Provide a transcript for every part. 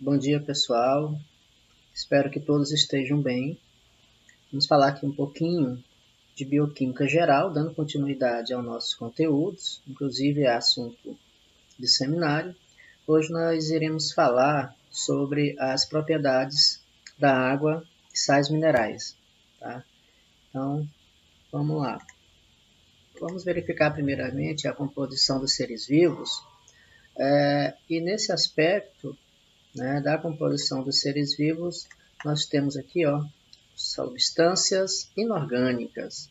Bom dia, pessoal. Espero que todos estejam bem. Vamos falar aqui um pouquinho de bioquímica geral, dando continuidade aos nossos conteúdos, inclusive é assunto de seminário. Hoje nós iremos falar sobre as propriedades da água e sais minerais. Tá? Então, vamos lá. Vamos verificar primeiramente a composição dos seres vivos. E nesse aspecto, né, da composição dos seres vivos, nós temos aqui, substâncias inorgânicas.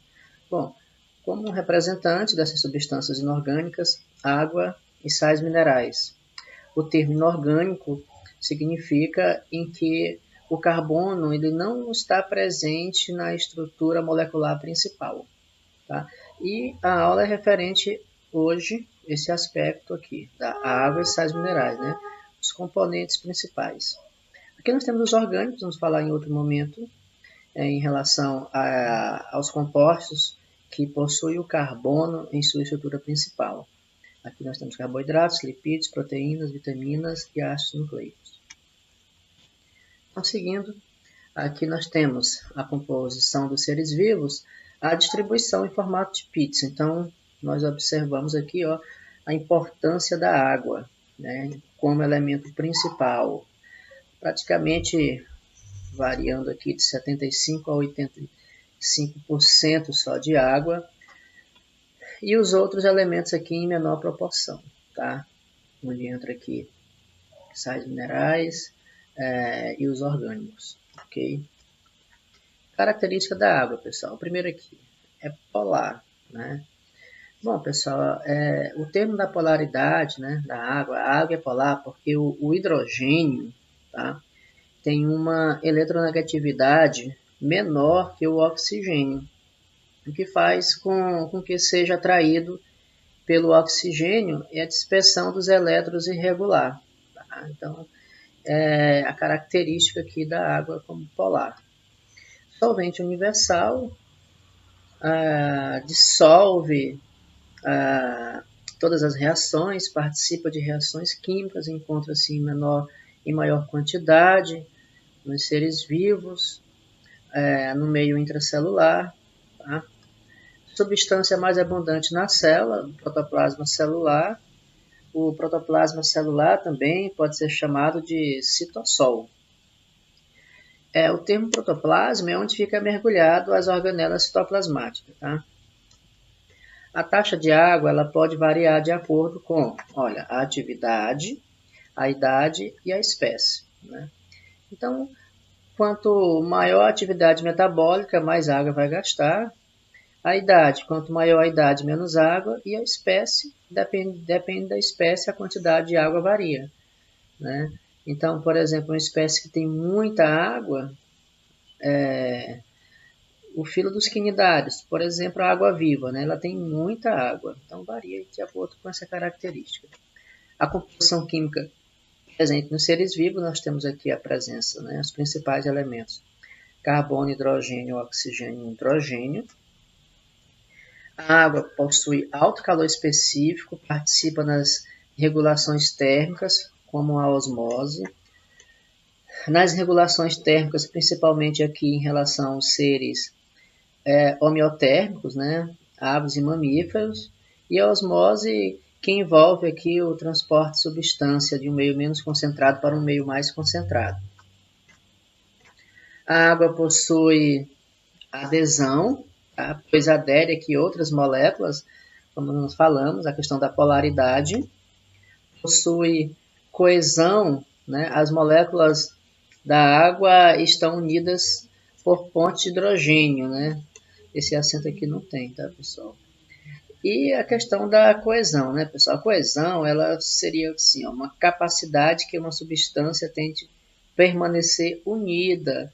Bom, como representante dessas substâncias inorgânicas, água e sais minerais. O termo inorgânico significa em que o carbono ele não está presente na estrutura molecular principal. Tá? E a aula é referente hoje esse aspecto aqui, da água e sais minerais, né? Os componentes principais. Aqui nós temos os orgânicos, vamos falar em outro momento, em relação aos compostos que possuem o carbono em sua estrutura principal. Aqui nós temos carboidratos, lipídios, proteínas, vitaminas e ácidos nucleicos. Então, seguindo, aqui nós temos a composição dos seres vivos, a distribuição em formato de pizza. Então, nós observamos aqui a importância da água, né, como elemento principal, praticamente variando aqui de 75% a 85% só de água, e os outros elementos aqui em menor proporção, tá? Onde entra aqui sais minerais e os orgânicos, ok? Característica da água, pessoal. O primeiro aqui é polar, né? Bom, pessoal, o termo da polaridade, né, da água, a água é polar porque o hidrogênio, tá, tem uma eletronegatividade menor que o oxigênio, o que faz com que seja atraído pelo oxigênio a dispersão dos elétrons irregular. Tá? Então, é a característica aqui da água como polar. Solvente universal, dissolve todas as reações, participa de reações químicas, encontra-se em maior quantidade nos seres vivos, no meio intracelular. Tá? Substância mais abundante na célula, o protoplasma celular. O protoplasma celular também pode ser chamado de citossol. O termo protoplasma é onde fica mergulhado as organelas citoplasmáticas. Tá? A taxa de água ela pode variar de acordo com a atividade, a idade e a espécie. Né? Então, quanto maior a atividade metabólica, mais água vai gastar. A idade, quanto maior a idade, menos água. E a espécie, depende da espécie, a quantidade de água varia. Né? Então, por exemplo, uma espécie que tem muita água, o filo dos quinidários, por exemplo, a água-viva, né? Ela tem muita água, então varia de acordo com essa característica. A composição química presente nos seres vivos, nós temos aqui a presença, né? Os principais elementos: carbono, hidrogênio, oxigênio e nitrogênio. A água possui alto calor específico, participa nas regulações térmicas, como a osmose. Nas regulações térmicas, principalmente aqui em relação aos seres homeotérmicos, né, aves e mamíferos, e a osmose, que envolve aqui o transporte de substância de um meio menos concentrado para um meio mais concentrado. A água possui adesão, tá? Pois adere aqui outras moléculas, como nós falamos, a questão da polaridade. Possui coesão, né? As moléculas da água estão unidas por pontes de hidrogênio, né? Esse acento aqui não tem, tá, pessoal? E a questão da coesão, né, pessoal? A coesão, ela seria assim, uma capacidade que uma substância tem de permanecer unida.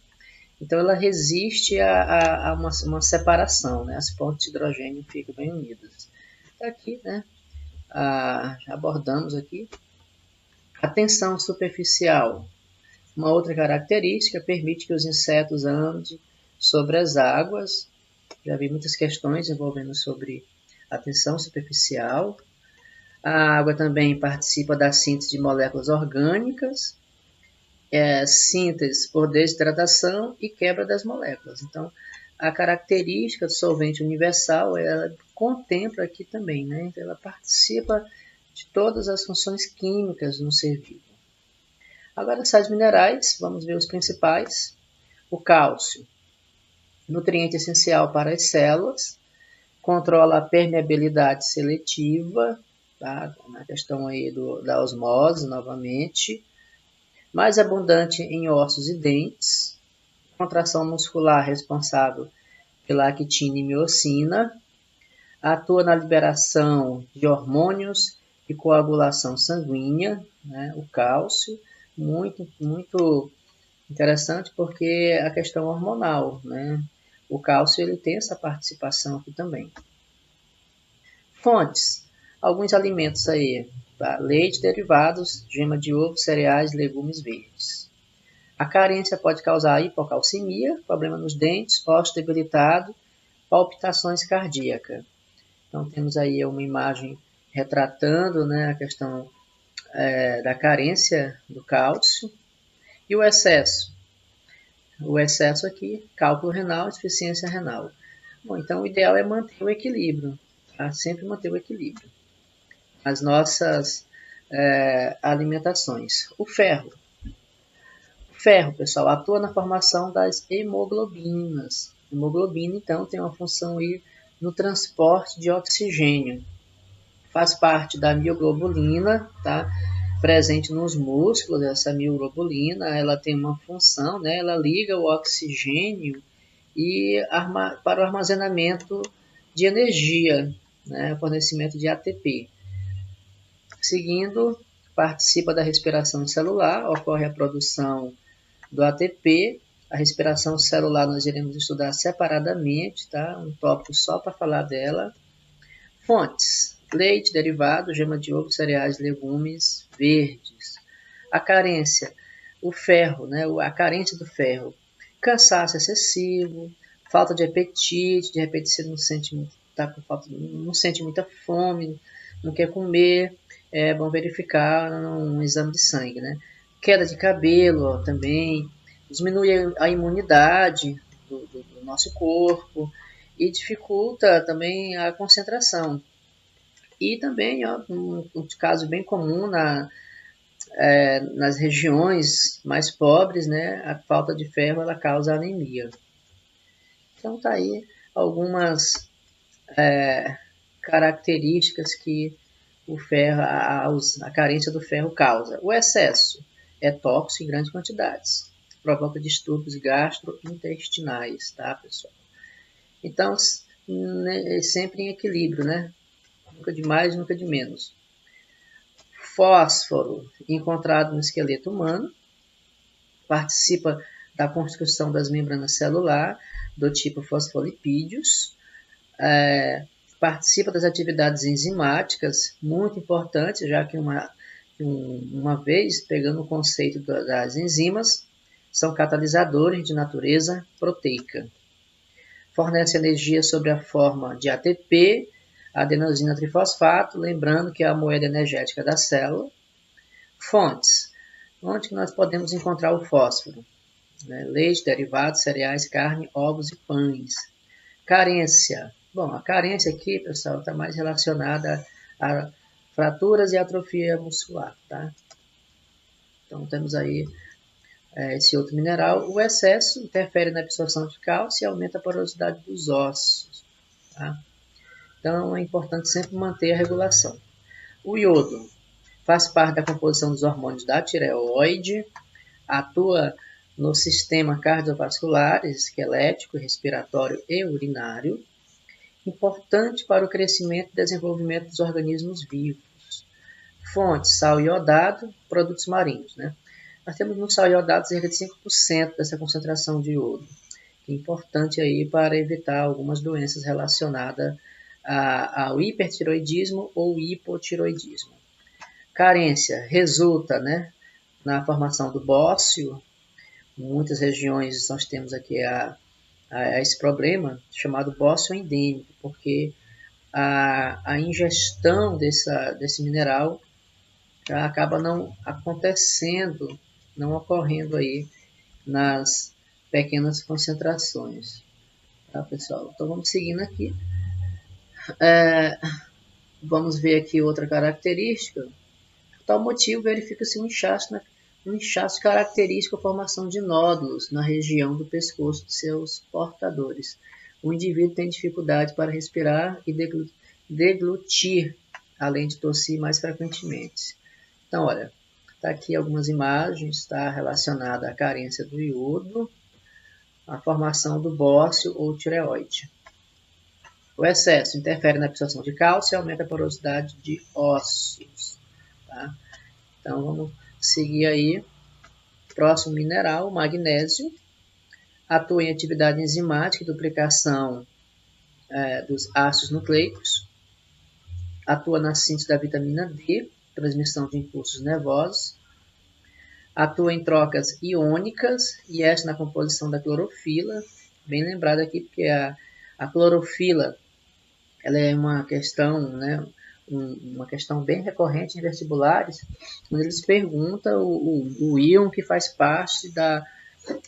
Então, ela resiste a uma separação, né? As pontes de hidrogênio ficam bem unidas. Aqui, né, já abordamos aqui. A tensão superficial. Uma outra característica permite que os insetos andem sobre as águas. Já vi muitas questões envolvendo sobre a tensão superficial. A água também participa da síntese de moléculas orgânicas síntese por desidratação e quebra das moléculas. Então, a característica do solvente universal, ela contempla aqui também, né? Então, ela participa de todas as funções químicas no ser vivo. Agora, sais minerais, vamos ver os principais. O cálcio, nutriente essencial para as células, controla a permeabilidade seletiva, tá? Na questão aí da osmose, novamente. Mais abundante em ossos e dentes. Contração muscular responsável pela actina e miocina. Atua na liberação de hormônios e coagulação sanguínea, né? O cálcio, muito interessante porque a questão hormonal, né? O cálcio ele tem essa participação aqui também. Fontes, alguns alimentos aí, tá? Leite, derivados, gema de ovo, cereais, legumes verdes. A carência pode causar hipocalcemia, problema nos dentes, osso debilitado, palpitações cardíacas. Então temos aí uma imagem retratando, né, a questão da carência do cálcio. E o excesso? O excesso aqui, cálculo renal, insuficiência renal. Bom, então o ideal é manter o equilíbrio, tá? Sempre manter o equilíbrio. As nossas alimentações. O ferro. O ferro, pessoal, atua na formação das hemoglobinas. A hemoglobina, então, tem uma função aí no transporte de oxigênio. Faz parte da mioglobulina, tá? Presente nos músculos. Essa mioglobulina, ela tem uma função, né? Ela liga o oxigênio para o armazenamento de energia, né? Fornecimento de ATP. Seguindo, participa da respiração celular, ocorre a produção do ATP. A respiração celular nós iremos estudar separadamente, tá? Um tópico só para falar dela. Fontes: leite, derivado, gema de ovo, cereais, legumes verdes. A carência, o ferro, né? A carência do ferro. Cansaço excessivo, falta de apetite, de repente você não sente, tá com falta, não sente muita fome, não quer comer. É bom verificar um exame de sangue, né? Queda de cabelo, ó, também diminui a imunidade do nosso corpo e dificulta também a concentração. E também, ó, um caso bem comum nas regiões mais pobres, né, a falta de ferro ela causa anemia. Então tá aí algumas características que o ferro, a carência do ferro causa. O excesso é tóxico em grandes quantidades, provoca distúrbios gastrointestinais, tá, pessoal? Então, sempre em equilíbrio, né? Nunca de mais, nunca de menos. Fósforo, encontrado no esqueleto humano, participa da construção das membranas celulares do tipo fosfolipídios, participa das atividades enzimáticas, muito importante, já que uma vez, pegando o conceito das enzimas, são catalisadores de natureza proteica. Fornece energia sob a forma de ATP, adenosina trifosfato, lembrando que é a moeda energética da célula. Fontes. Onde que nós podemos encontrar o fósforo? Leite, derivados, cereais, carne, ovos e pães. Carência. Bom, a carência aqui, pessoal, está mais relacionada a fraturas e atrofia muscular, tá? Então, temos aí esse outro mineral. O excesso interfere na absorção de cálcio e aumenta a porosidade dos ossos, tá? Então, é importante sempre manter a regulação. O iodo faz parte da composição dos hormônios da tireoide, atua no sistema cardiovascular, esquelético, respiratório e urinário, importante para o crescimento e desenvolvimento dos organismos vivos. Fontes: sal iodado, produtos marinhos, né? Nós temos no sal iodado cerca de 5% dessa concentração de iodo, que é importante aí para evitar algumas doenças relacionadas ao hipertiroidismo ou hipotiroidismo. Carência resulta, né, na formação do bócio. Em muitas regiões nós temos aqui esse problema chamado bócio endêmico, porque a ingestão desse mineral acaba não acontecendo não ocorrendo aí nas pequenas concentrações. Tá, pessoal? Então vamos seguindo aqui. Vamos ver aqui outra característica. Por tal motivo, verifica-se um inchaço característico a formação de nódulos na região do pescoço de seus portadores. O indivíduo tem dificuldade para respirar e deglutir, além de tossir mais frequentemente. Então, olha, está aqui algumas imagens, está relacionada à carência do iodo, à formação do bócio ou tireoide. O excesso interfere na absorção de cálcio e aumenta a porosidade de ossos. Tá? Então, vamos seguir aí. Próximo mineral, o magnésio. Atua em atividade enzimática e duplicação dos ácidos nucleicos. Atua na síntese da vitamina D, transmissão de impulsos nervosos. Atua em trocas iônicas e esta na composição da clorofila. Bem lembrado aqui, porque a clorofila ela é uma questão, né, uma questão bem recorrente em vestibulares, onde eles perguntam o íon que faz parte da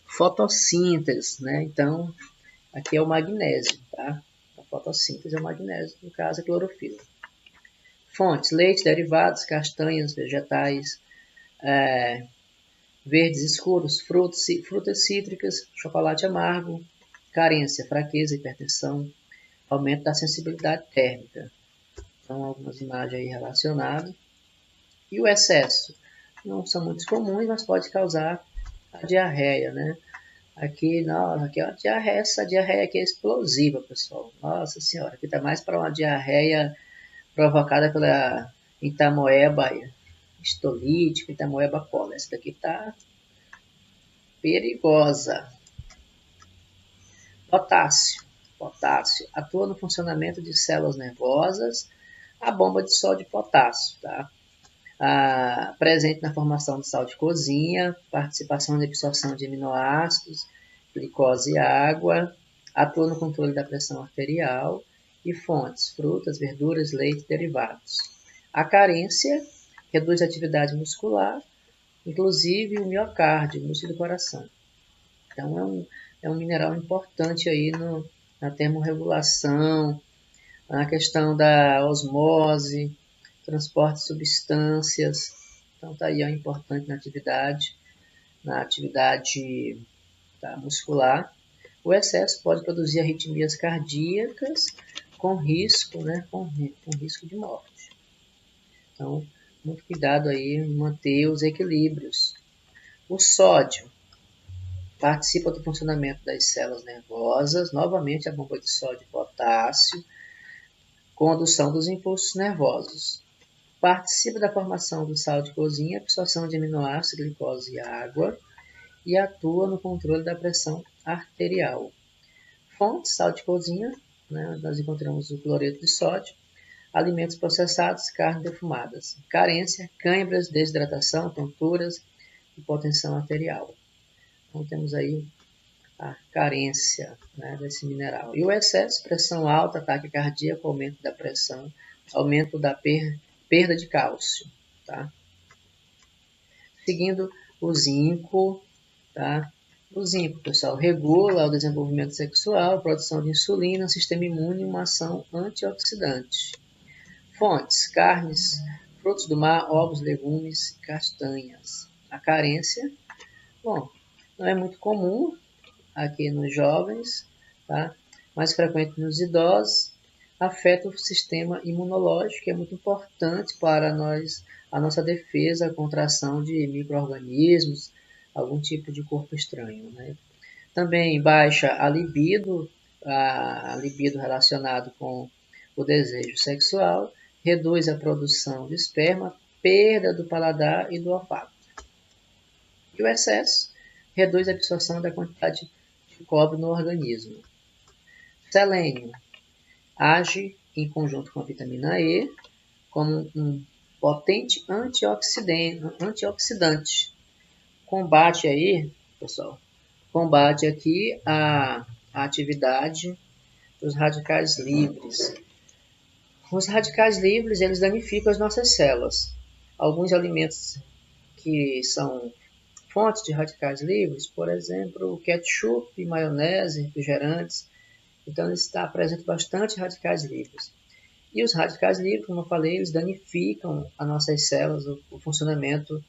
fotossíntese, né? Então, aqui é o magnésio, tá? A fotossíntese é o magnésio, no caso a clorofila. Fontes: leite, derivados, castanhas, vegetais, verdes escuros, frutas cítricas, chocolate amargo. Carência: fraqueza, hipertensão, aumento da sensibilidade térmica. Então, algumas imagens aí relacionadas. E o excesso? Não são muito comuns, mas pode causar a diarreia, né? Aqui, nossa, aqui é uma diarreia, essa diarreia aqui é explosiva, pessoal. Nossa senhora, aqui tá mais para uma diarreia provocada pela entamoeba histolítica, entamoeba coli. Essa daqui tá perigosa. Potássio. Potássio atua no funcionamento de células nervosas, a bomba de sódio e potássio, tá? Presente na formação de sal de cozinha, participação de absorção de aminoácidos, glicose e água, atua no controle da pressão arterial e fontes, frutas, verduras, leite e derivados. A carência reduz a atividade muscular, inclusive o miocárdio, o músculo do coração. Então é um mineral importante aí na termorregulação, na questão da osmose, transporte de substâncias. Então está aí importante na atividade muscular. O excesso pode produzir arritmias cardíacas com risco, né, com risco de morte. Então, muito cuidado aí em manter os equilíbrios. O sódio participa do funcionamento das células nervosas, novamente a bomba de sódio e potássio, condução dos impulsos nervosos. Participa da formação do sal de cozinha, absorção de aminoácidos, glicose e água, e atua no controle da pressão arterial. Fontes: sal de cozinha, né, nós encontramos o cloreto de sódio, alimentos processados, carnes defumadas. Carência: câimbras, desidratação, tonturas, hipotensão arterial. Então temos aí a carência, né, desse mineral. E o excesso: pressão alta, ataque cardíaco, aumento da pressão, aumento da perda de cálcio. Tá? Seguindo o zinco, tá? O zinco, pessoal, regula o desenvolvimento sexual, a produção de insulina, sistema imune e uma ação antioxidante. Fontes: carnes, frutos do mar, ovos, legumes, castanhas. A carência, bom, não é muito comum aqui nos jovens, tá? Mais frequente nos idosos, afeta o sistema imunológico, que é muito importante para a nossa defesa contra a ação de micro-organismos, algum tipo de corpo estranho, né? Também baixa a libido relacionado com o desejo sexual, reduz a produção de esperma, perda do paladar e do olfato. E o excesso reduz a absorção da quantidade de cobre no organismo. Selênio age em conjunto com a vitamina E como um potente antioxidante. Combate aí, pessoal, combate aqui a atividade dos radicais livres. Os radicais livres, eles danificam as nossas células. Alguns alimentos que são Fontes de radicais livres, por exemplo, ketchup, maionese, refrigerantes. Então, eles apresentam bastante radicais livres. E os radicais livres, como eu falei, eles danificam as nossas células, o funcionamento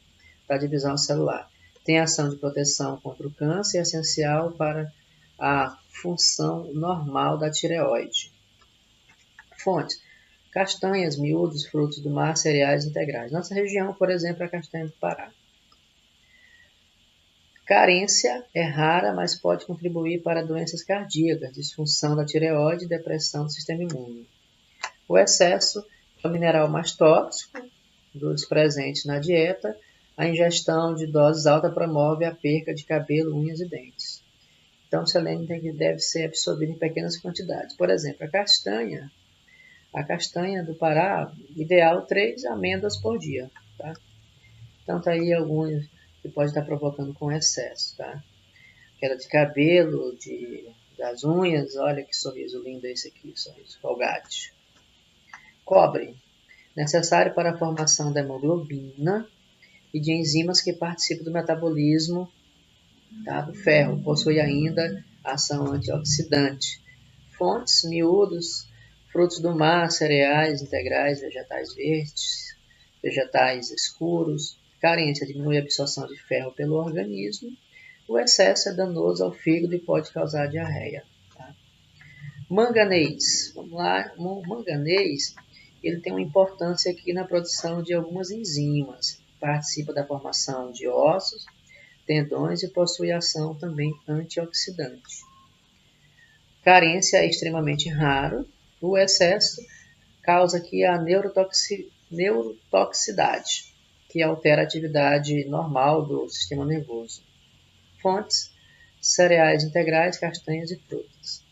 da divisão celular. Tem ação de proteção contra o câncer, essencial para a função normal da tireoide. Fontes: castanhas, miúdos, frutos do mar, cereais integrais. Nossa região, por exemplo, é a castanha do Pará. Carência é rara, mas pode contribuir para doenças cardíacas, disfunção da tireoide e depressão do sistema imune. O excesso é o mineral mais tóxico dos presentes na dieta. A ingestão de doses altas promove a perca de cabelo, unhas e dentes. Então, o selênio deve ser absorvido em pequenas quantidades. Por exemplo, a castanha do Pará, ideal 3 amêndoas por dia. Tá? Então, tá aí alguns que pode estar provocando com excesso. Tá? Queda de cabelo, das unhas. Olha que sorriso lindo esse aqui, sorriso Colgate. Cobre, necessário para a formação da hemoglobina e de enzimas que participam do metabolismo. Tá? O ferro possui ainda ação antioxidante. Fontes: miúdos, frutos do mar, cereais integrais, vegetais verdes, vegetais escuros. Carência diminui a absorção de ferro pelo organismo. O excesso é danoso ao fígado e pode causar diarreia. Tá? Manganês. Vamos lá. Manganês, ele tem uma importância aqui na produção de algumas enzimas. Participa da formação de ossos, tendões e possui ação também antioxidante. Carência é extremamente raro. O excesso causa aqui a neurotoxicidade, que altera a atividade normal do sistema nervoso. Fontes: cereais integrais, castanhas e frutas.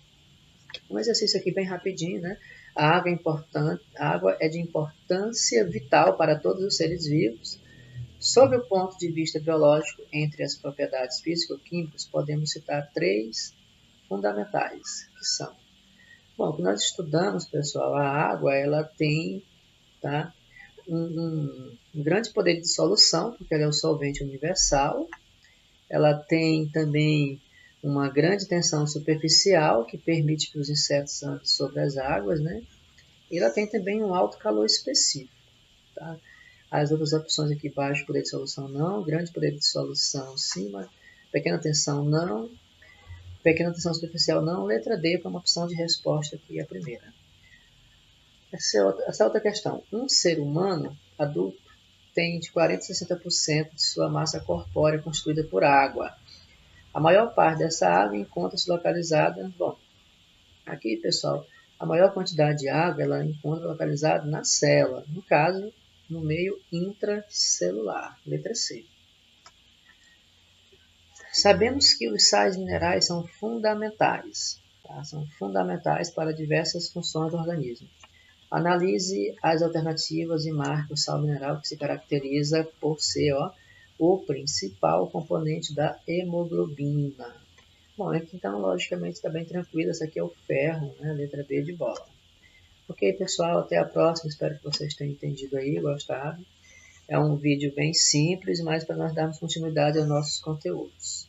Um exercício aqui bem rapidinho, né? A água é de importância vital para todos os seres vivos. Sob o ponto de vista biológico, entre as propriedades físico-químicas, podemos citar 3 fundamentais, que são... Bom, o que nós estudamos, pessoal, a água, ela tem um grande poder de dissolução, porque ela é um solvente universal. Ela tem também uma grande tensão superficial, que permite que os insetos andem sobre as águas, né? E ela tem também um alto calor específico. Tá? As outras opções aqui, baixo poder de dissolução não, grande poder de dissolução sim, mas pequena tensão não, pequena tensão superficial não, letra D como opção de resposta aqui, a primeira. Essa outra questão, um ser humano adulto tem de 40% a 60% de sua massa corpórea constituída por água. A maior parte dessa água encontra-se localizada, bom, aqui pessoal, a maior quantidade de água ela encontra localizada na célula, no caso, no meio intracelular, letra C. Sabemos que os sais minerais são fundamentais, tá? São fundamentais para diversas funções do organismo. Analise as alternativas e marque o sal mineral que se caracteriza por ser o principal componente da hemoglobina. Bom, aqui então, logicamente, está bem tranquilo. Essa aqui é o ferro, né? Letra B de bola. Ok, pessoal, até a próxima. Espero que vocês tenham entendido aí, gostado. É um vídeo bem simples, mas para nós darmos continuidade aos nossos conteúdos.